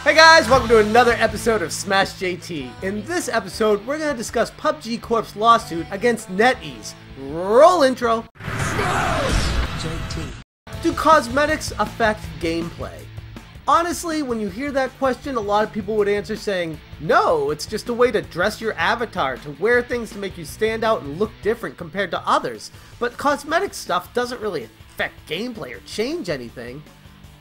Hey guys, welcome to another episode of Smash JT. In this episode, we're going to discuss PUBG Corp's lawsuit against NetEase. Roll intro. JT. Do cosmetics affect gameplay? Honestly, when you hear that question, a lot of people would answer saying, no, it's just a way to dress your avatar, to wear things to make you stand out and look different compared to others. But cosmetic stuff doesn't really affect gameplay or change anything.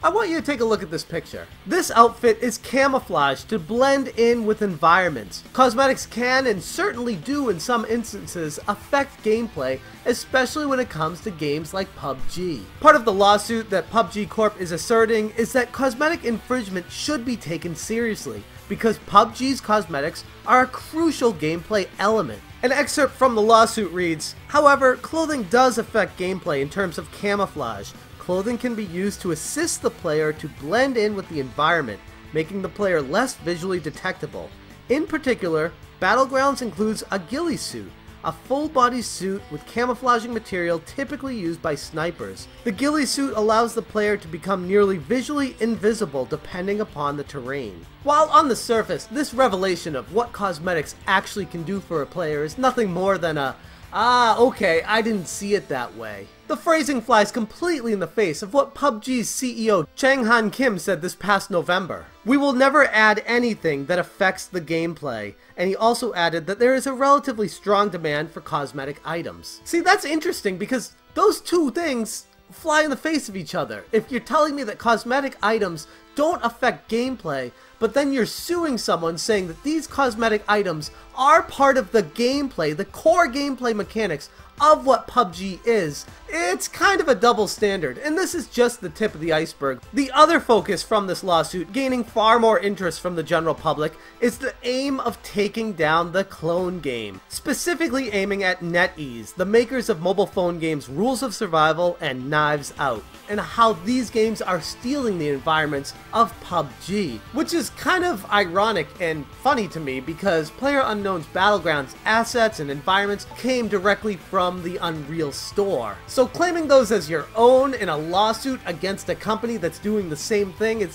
I want you to take a look at this picture. This outfit is camouflaged to blend in with environments. Cosmetics can, and certainly do in some instances, affect gameplay, especially when it comes to games like PUBG. Part of the lawsuit that PUBG Corp is asserting is that cosmetic infringement should be taken seriously, because PUBG's cosmetics are a crucial gameplay element. An excerpt from the lawsuit reads, "However, clothing does affect gameplay in terms of camouflage. Clothing can be used to assist the player to blend in with the environment, making the player less visually detectable. In particular, Battlegrounds includes a ghillie suit, a full-body suit with camouflaging material typically used by snipers. The ghillie suit allows the player to become nearly visually invisible depending upon the terrain." While on the surface, this revelation of what cosmetics actually can do for a player is nothing more than a, okay, I didn't see it that way. The phrasing flies completely in the face of what PUBG's CEO Chang-Han Kim said this past November. "We will never add anything that affects the gameplay," and he also added that there is a relatively strong demand for cosmetic items. See, that's interesting because those two things fly in the face of each other. If you're telling me that cosmetic items don't affect gameplay, but then you're suing someone saying that these cosmetic items are part of the gameplay, the core gameplay mechanics of what PUBG is, it's kind of a double standard, and this is just the tip of the iceberg. The other focus from this lawsuit, gaining far more interest from the general public, is the aim of taking down the clone game, specifically aiming at NetEase, the makers of mobile phone games Rules of Survival and Knives Out, and how these games are stealing the environments of PUBG, which is kind of ironic and funny to me because PlayerUnknown's Battlegrounds assets and environments came directly from the Unreal store. So claiming those as your own in a lawsuit against a company that's doing the same thing, it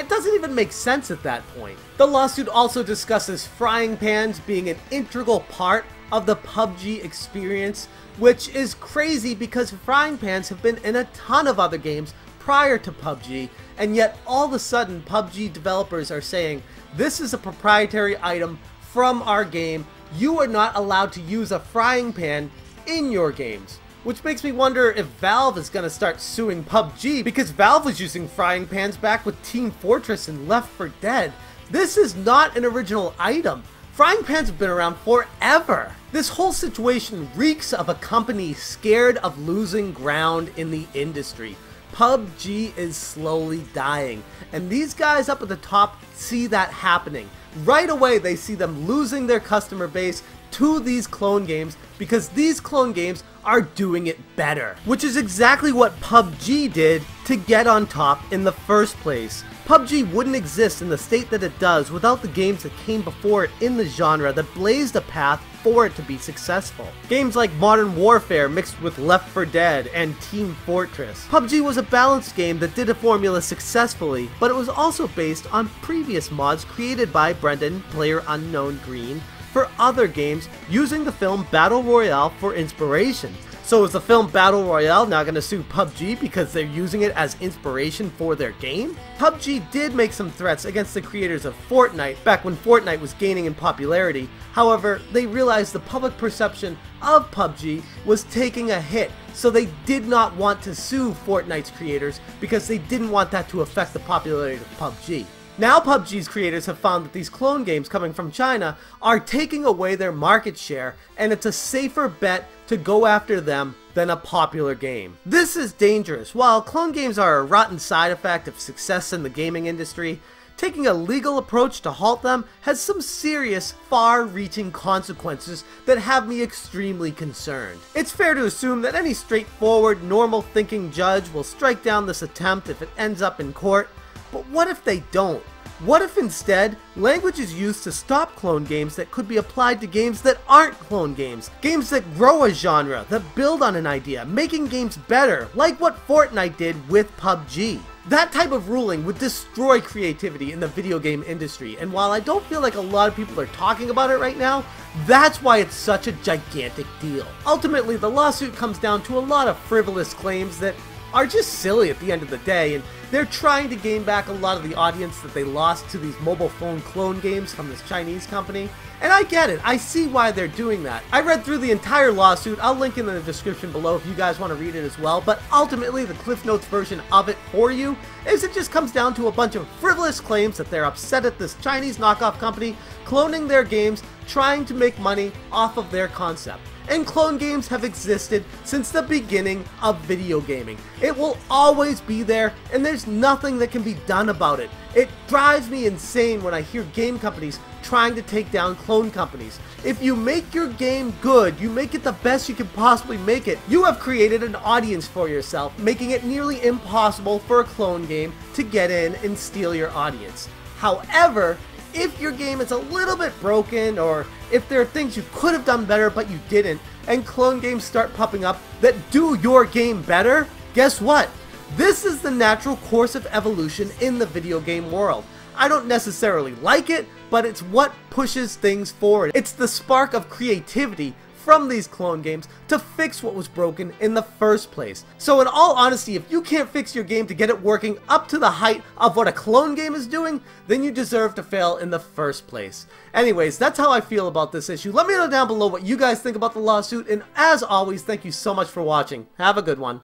doesn't even make sense at that point. The lawsuit also discusses frying pans being an integral part of the PUBG experience, which is crazy because frying pans have been in a ton of other games prior to PUBG, and yet all of a sudden PUBG developers are saying, this is a proprietary item from our game, you are not allowed to use a frying pan in your games. Which makes me wonder if Valve is going to start suing PUBG, because Valve was using frying pans back with Team Fortress and Left 4 Dead. This is not an original item. Frying pans have been around forever. This whole situation reeks of a company scared of losing ground in the industry. PUBG is slowly dying, and these guys up at the top see that happening. Right away they see them losing their customer base to these clone games because these clone games are doing it better, which is exactly what PUBG did to get on top in the first place. PUBG wouldn't exist in the state that it does without the games that came before it in the genre that blazed a path for it to be successful. Games like Modern Warfare mixed with Left 4 Dead and Team Fortress. PUBG was a balanced game that did a formula successfully, but it was also based on previous mods created by Brendan PlayerUnknown Green for other games using the film Battle Royale for inspiration. So is the film Battle Royale now going to sue PUBG because they're using it as inspiration for their game? PUBG did make some threats against the creators of Fortnite back when Fortnite was gaining in popularity. However, they realized the public perception of PUBG was taking a hit, so they did not want to sue Fortnite's creators because they didn't want that to affect the popularity of PUBG. Now PUBG's creators have found that these clone games coming from China are taking away their market share, and it's a safer bet to go after them than a popular game. This is dangerous. While clone games are a rotten side effect of success in the gaming industry, taking a legal approach to halt them has some serious, far-reaching consequences that have me extremely concerned. It's fair to assume that any straightforward, normal-thinking judge will strike down this attempt if it ends up in court, but what if they don't? What if instead, language is used to stop clone games that could be applied to games that aren't clone games? Games that grow a genre, that build on an idea, making games better, like what Fortnite did with PUBG. That type of ruling would destroy creativity in the video game industry, and while I don't feel like a lot of people are talking about it right now, that's why it's such a gigantic deal. Ultimately, the lawsuit comes down to a lot of frivolous claims that are just silly at the end of the day, and they're trying to gain back a lot of the audience that they lost to these mobile phone clone games from this Chinese company. And I get it, I see why they're doing that. I read through the entire lawsuit, I'll link it in the description below if you guys want to read it as well, but ultimately the Cliff Notes version of it for you is it just comes down to a bunch of frivolous claims that they're upset at this Chinese knockoff company cloning their games, trying to make money off of their concept. And clone games have existed since the beginning of video gaming. It will always be there, and there's nothing that can be done about it. It drives me insane when I hear game companies trying to take down clone companies. If you make your game good, you make it the best you can possibly make it, you have created an audience for yourself, making it nearly impossible for a clone game to get in and steal your audience. However, if your game is a little bit broken, or if there are things you could have done better but you didn't, and clone games start popping up that do your game better, guess what? This is the natural course of evolution in the video game world. I don't necessarily like it, but it's what pushes things forward. It's the spark of creativity from these clone games to fix what was broken in the first place. So in all honesty, if you can't fix your game to get it working up to the height of what a clone game is doing, then you deserve to fail in the first place. Anyways, that's how I feel about this issue. Let me know down below what you guys think about the lawsuit, and as always, thank you so much for watching. Have a good one.